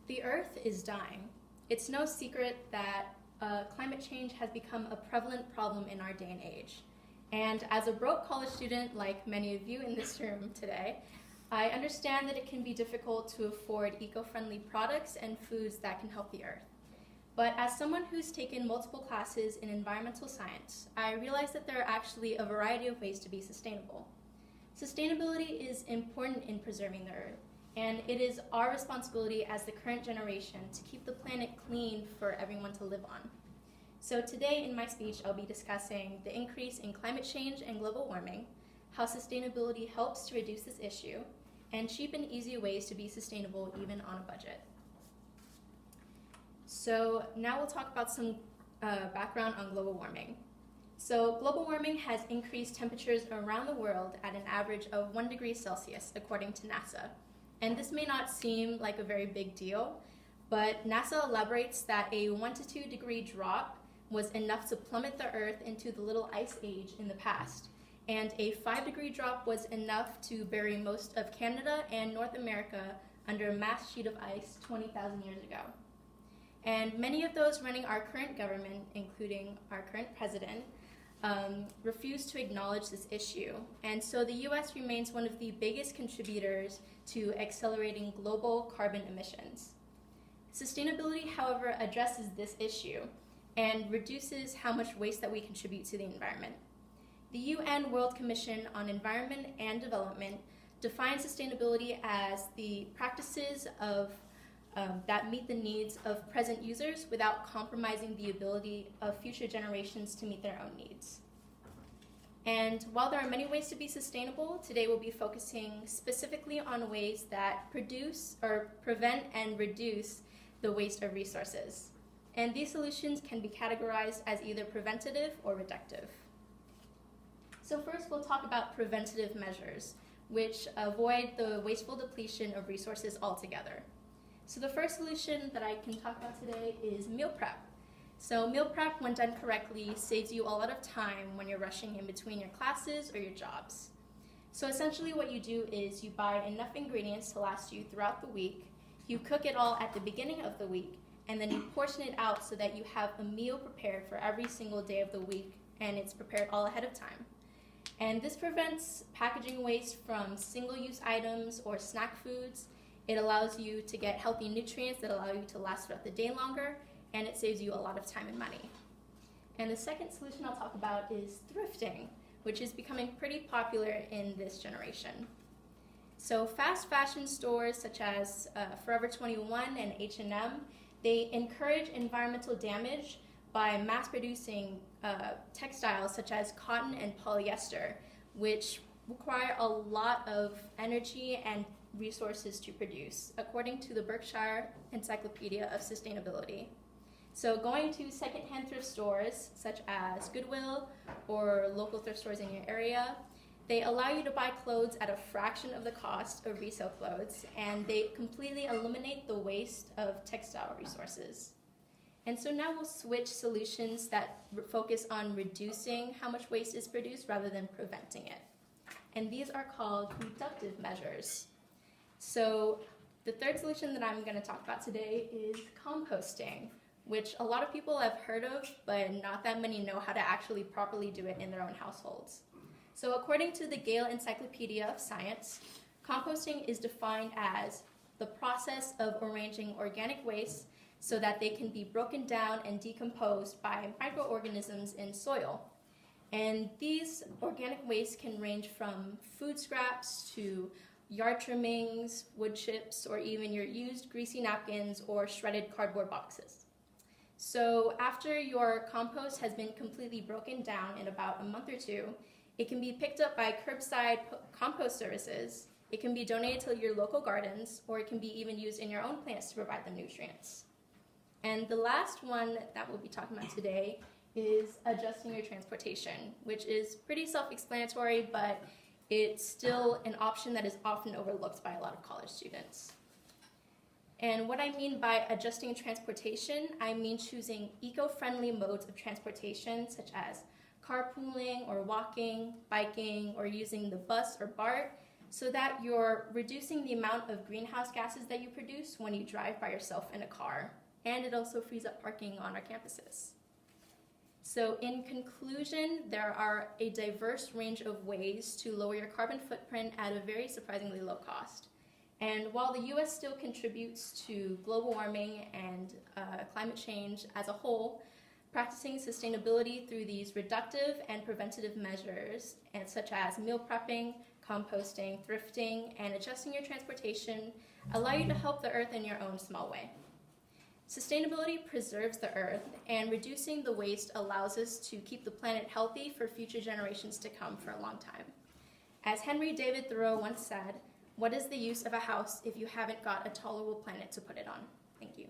The Earth is dying. It's no secret that climate change has become a prevalent problem in our day and age. And as a broke college student, like many of you in this room today, I understand that it can be difficult to afford eco-friendly products and foods that can help the Earth. But as someone who's taken multiple classes in environmental science, I realize that there are actually a variety of ways to be sustainable. Sustainability is important in preserving the Earth, and it is our responsibility as the current generation to keep the planet clean for everyone to live on. So today in my speech, I'll be discussing the increase in climate change and global warming, how sustainability helps to reduce this issue, and cheap and easy ways to be sustainable even on a budget. So now we'll talk about some background on global warming. So global warming has increased temperatures around the world at an average of 1 degree Celsius, according to NASA. And this may not seem like a very big deal, but NASA elaborates that a 1 to 2 degree drop was enough to plummet the Earth into the Little Ice Age in the past. And a 5 degree drop was enough to bury most of Canada and North America under a mass sheet of ice 20,000 years ago. And many of those running our current government, including our current president, refuse to acknowledge this issue. And so the US remains one of the biggest contributors to accelerating global carbon emissions. Sustainability, however, addresses this issue and reduces how much waste that we contribute to the environment. The UN World Commission on Environment and Development defines sustainability as the practices that meet the needs of present users without compromising the ability of future generations to meet their own needs. And while there are many ways to be sustainable, today we'll be focusing specifically on ways that prevent and reduce the waste of resources. And these solutions can be categorized as either preventative or reductive. So first we'll talk about preventative measures, which avoid the wasteful depletion of resources altogether. So the first solution that I can talk about today is meal prep. So meal prep, when done correctly, saves you a lot of time when you're rushing in between your classes or your jobs. So essentially what you do is you buy enough ingredients to last you throughout the week, you cook it all at the beginning of the week, and then you portion it out so that you have a meal prepared for every single day of the week, and it's prepared all ahead of time. And this prevents packaging waste from single-use items or snack foods. It allows you to get healthy nutrients that allow you to last throughout the day longer, and it saves you a lot of time and money. And the second solution I'll talk about is thrifting, which is becoming pretty popular in this generation. So fast fashion stores such as Forever 21 and H&M, they encourage environmental damage by mass producing textiles such as cotton and polyester, which require a lot of energy and resources to produce, according to the Berkshire Encyclopedia of Sustainability. So going to secondhand thrift stores, such as Goodwill or local thrift stores in your area, they allow you to buy clothes at a fraction of the cost of resale clothes, and they completely eliminate the waste of textile resources. And so now we'll switch solutions that focus on reducing how much waste is produced rather than preventing it. And these are called reductive measures. So the third solution that I'm going to talk about today is composting, which a lot of people have heard of, but not that many know how to actually properly do it in their own households. So according to the Gale Encyclopedia of Science, composting is defined as the process of arranging organic waste so that they can be broken down and decomposed by microorganisms in soil. And these organic wastes can range from food scraps to yard trimmings, wood chips, or even your used greasy napkins or shredded cardboard boxes. So after your compost has been completely broken down in about a month or two, it can be picked up by curbside compost services, it can be donated to your local gardens, or it can be even used in your own plants to provide them nutrients. And the last one that we'll be talking about today is adjusting your transportation, which is pretty self-explanatory, but it's still an option that is often overlooked by a lot of college students. And what I mean by adjusting transportation, I mean choosing eco-friendly modes of transportation, such as carpooling or walking, biking, or using the bus or BART, so that you're reducing the amount of greenhouse gases that you produce when you drive by yourself in a car. And it also frees up parking on our campuses. So in conclusion, there are a diverse range of ways to lower your carbon footprint at a very surprisingly low cost. And while the US still contributes to global warming and climate change as a whole, practicing sustainability through these reductive and preventative measures, and such as meal prepping, composting, thrifting, and adjusting your transportation, allow you to help the earth in your own small way. Sustainability preserves the earth, and reducing the waste allows us to keep the planet healthy for future generations to come for a long time. As Henry David Thoreau once said, "What is the use of a house if you haven't got a tolerable planet to put it on?" Thank you.